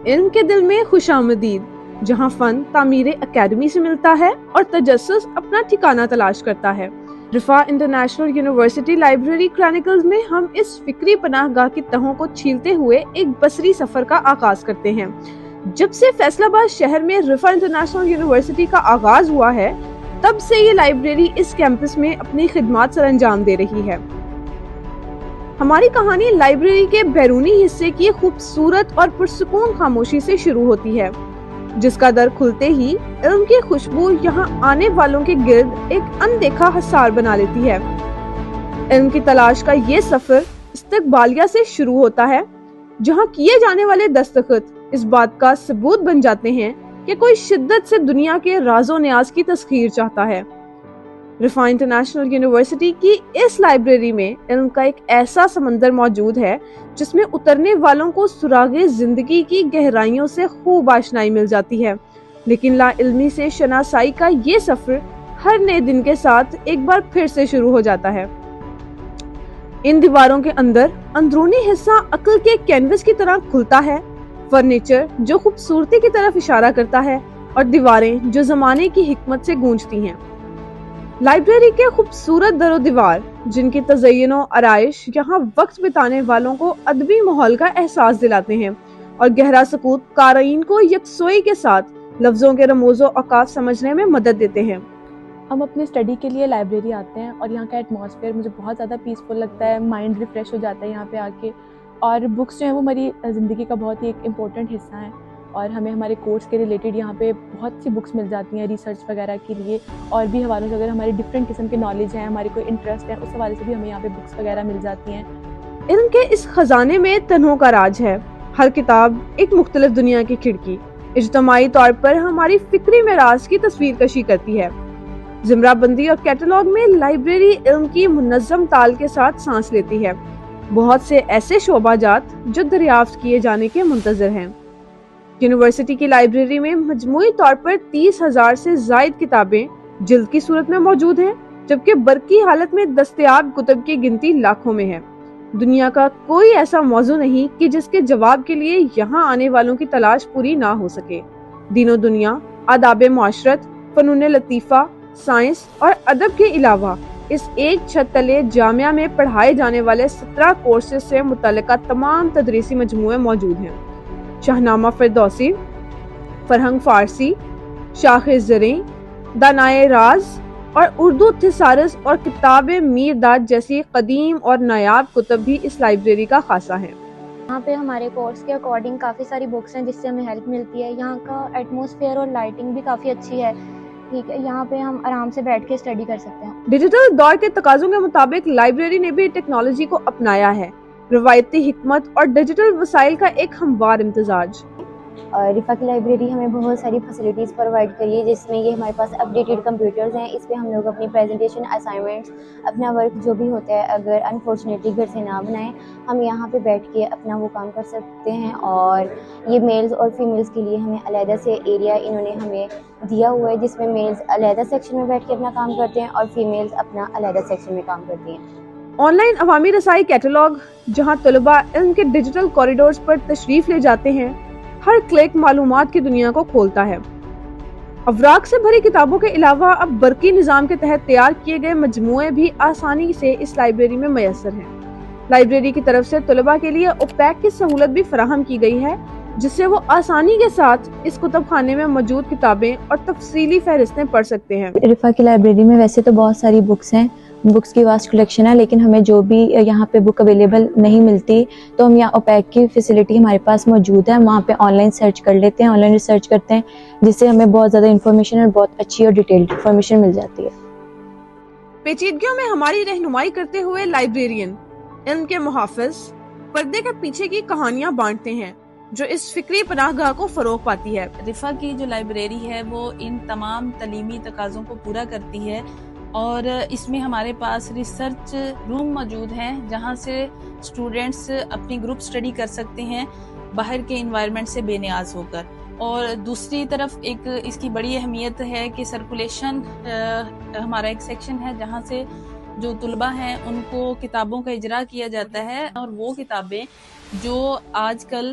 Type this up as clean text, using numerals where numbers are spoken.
علم کے دل میں خوش آمدید، جہاں فن تعمیر اکیڈمی سے ملتا ہے اور تجسس اپنا ٹھکانہ تلاش کرتا ہے۔ رفا انٹرنیشنل یونیورسٹی لائبریری کرانیکلز میں ہم اس فکری پناہ گاہ کی تہوں کو چھیلتے ہوئے ایک بصری سفر کا آغاز کرتے ہیں۔ جب سے فیصل آباد شہر میں رفا انٹرنیشنل یونیورسٹی کا آغاز ہوا ہے، تب سے یہ لائبریری اس کیمپس میں اپنی خدمات سر انجام دے رہی ہے۔ ہماری کہانی لائبریری کے بیرونی حصے کی خوبصورت اور پرسکون خاموشی سے شروع ہوتی ہے، جس کا در کھلتے ہی علم کی خوشبو یہاں آنے والوں کے گرد ایک اندیکھا حصار بنا لیتی ہے۔ علم کی تلاش کا یہ سفر استقبالیہ سے شروع ہوتا ہے، جہاں کیے جانے والے دستخط اس بات کا ثبوت بن جاتے ہیں کہ کوئی شدت سے دنیا کے راز و نیاز کی تسخیر چاہتا ہے۔ رفا انٹرنیشنل یونیورسٹی کی اس لائبریری میں علم کا ایک ایسا سمندر موجود ہے جس میں اترنے والوں کو سراغ زندگی کی گہرائیوں سے خوب آشنائی مل جاتی ہے، لیکن لا علمی سے شناسائی کا یہ سفر ہر نئے دن کے ساتھ ایک بار پھر سے شروع ہو جاتا ہے۔ ان دیواروں کے اندر اندرونی حصہ عقل کے کینوس کی طرح کھلتا ہے، فرنیچر جو خوبصورتی کی طرف اشارہ کرتا ہے اور دیواریں جو زمانے کی حکمت سے گونجتی ہیں۔ لائبریری کے خوبصورت در و دیوار جن کی تزئین و آرائش یہاں وقت بتانے والوں کو ادبی ماحول کا احساس دلاتے ہیں اور گہرا سکوت قارئین کو یکسوئی کے ساتھ لفظوں کے رموز و اوقاف سمجھنے میں مدد دیتے ہیں۔ ہم اپنے اسٹڈی کے لیے لائبریری آتے ہیں اور یہاں کا ایٹماسفیئر مجھے بہت زیادہ پیسفل لگتا ہے، مائنڈ ریفریش ہو جاتا ہے یہاں پہ آ کے، اور بکس جو ہیں وہ ہماری زندگی کا بہت ہی ایک امپورٹنٹ حصہ ہیں، اور ہمیں ہمارے کورس کے ریلیٹڈ یہاں پہ بہت سی بکس مل جاتی ہیں ریسرچ وغیرہ کے لیے، اور بھی حوالوں سے اگر ہماری ڈفرینٹ قسم کے نالج ہیں، ہماری کوئی انٹرسٹ ہے، اس حوالے سے بھی ہمیں یہاں پہ بکس وغیرہ مل جاتی ہیں۔ علم کے اس خزانے میں تنہوں کا راج ہے، ہر کتاب ایک مختلف دنیا کی کھڑکی، اجتماعی طور پر ہماری فکری میراث کی تصویر کشی کرتی ہے۔ زمرہ بندی اور کیٹلاگ میں لائبریری علم کی منظم تال کے ساتھ سانس لیتی ہے، بہت سے ایسے شعبہ جات جو دریافت کیے جانے کے منتظر ہیں۔ یونیورسٹی کی لائبریری میں مجموعی طور پر 30,000 سے زائد کتابیں جلد کی صورت میں موجود ہیں، جبکہ برقی حالت میں دستیاب کتب کی گنتی لاکھوں میں ہے۔ دنیا کا کوئی ایسا موضوع نہیں کہ جس کے جواب کے لیے یہاں آنے والوں کی تلاش پوری نہ ہو سکے۔ دین و دنیا، آداب معاشرت، فنون لطیفہ، سائنس اور ادب کے علاوہ اس ایک چھت تلے جامعہ میں پڑھائے جانے والے 17 کورسز سے متعلقہ تمام تدریسی مجموعے موجود ہیں۔ شاہنامہ فردوسی، فرہنگ فارسی، شاخ زریں، دانائے راز اور اردو تھیسارس اور کتاب میر داد جیسی قدیم اور نایاب کتب بھی اس لائبریری کا خاصہ ہیں۔ یہاں پہ ہمارے کورس کے اکارڈنگ کافی ساری بکس ہیں جس سے ہمیں ہیلپ ملتی ہے۔ یہاں کا ایٹماسفیئر اور لائٹنگ بھی کافی اچھی ہے، ٹھیک ہے، یہاں پہ ہم آرام سے بیٹھ کے اسٹڈی کر سکتے ہیں۔ ڈیجیٹل دور کے تقاضوں کے مطابق لائبریری نے بھی ٹیکنالوجی کو اپنایا ہے، روایتی حکمت اور ڈیجیٹل وسائل کا ایک ہموار امتزاج۔ رفا کی لائبریری ہمیں بہت ساری فیسلٹیز پرووائڈ کری ہے، جس میں یہ ہمارے پاس اپڈیٹڈ کمپیوٹرز ہیں، اس پہ ہم لوگ اپنی پریزنٹیشن، اسائنمنٹس، اپنا ورک جو بھی ہوتا ہے اگر انفارچونیٹلی گھر سے نہ بنائیں، ہم یہاں پہ بیٹھ کے اپنا وہ کام کر سکتے ہیں۔ اور یہ میلز اور فیمیلز کے لیے ہمیں علیحدہ سے ایریا انہوں نے ہمیں دیا ہوا ہے، جس میں میلز علیحدہ سیکشن میں بیٹھ کے اپنا کام کرتے ہیں اور فیمیلز اپنا علیحدہ سیکشن میں کام کرتی ہیں۔ آن لائن عوامی رسائی کیٹلاگ، جہاں طلباء علم کے ڈیجیٹل کوریڈورز پر تشریف لے جاتے ہیں، ہر کلک معلومات کی دنیا کو کھولتا ہے۔ اوراق سے بھری کتابوں کے علاوہ اب برقی نظام کے تحت تیار کیے گئے مجموعے بھی آسانی سے اس لائبریری میں میسر ہیں۔ لائبریری کی طرف سے طلباء کے لیے اوپیک کی سہولت بھی فراہم کی گئی ہے، جس سے وہ آسانی کے ساتھ اس کتب خانے میں موجود کتابیں اور تفصیلی فہرستیں پڑھ سکتے ہیں۔ رفا کی لائبریری میں ویسے تو بہت ساری بکس ہیں، بکس کی واسٹ کلیکشن ہے، لیکن ہمیں جو بھی یہاں پہ بک اویلیبل نہیں ملتی تو ہم یہاں اوپیک کی فیسلٹی ہمارے پاس موجود ہے، وہاں پہ آن لائن سرچ کر لیتے ہیں، آن لائن ریسرچ کرتے ہیں، جس سے ہمیں بہت زیادہ انفارمیشن اور بہت اچھی اور ڈیٹیلڈ انفارمیشن مل جاتی ہے۔ پیچیدگیوں میں ہماری رہنمائی کرتے ہوئے لائبریرین علم کے محافظ پردے کے پیچھے کی کہانیاں بانٹتے ہیں جو اس فکری پناہ گاہ کو فروغ پاتی ہے۔ رفا کی جو لائبریری ہے وہ ان تمام تعلیمی تقاضوں کو پورا کرتی ہے، اور اس میں ہمارے پاس ریسرچ روم موجود ہیں جہاں سے اسٹوڈینٹس اپنی گروپ اسٹڈی کر سکتے ہیں باہر کے انوائرمنٹ سے بے نیاز ہو کر۔ اور دوسری طرف ایک اس کی بڑی اہمیت ہے کہ سرکولیشن ہمارا ایک سیکشن ہے جہاں سے جو طلباء ہیں ان کو کتابوں کا اجرا کیا جاتا ہے، اور وہ کتابیں جو آج کل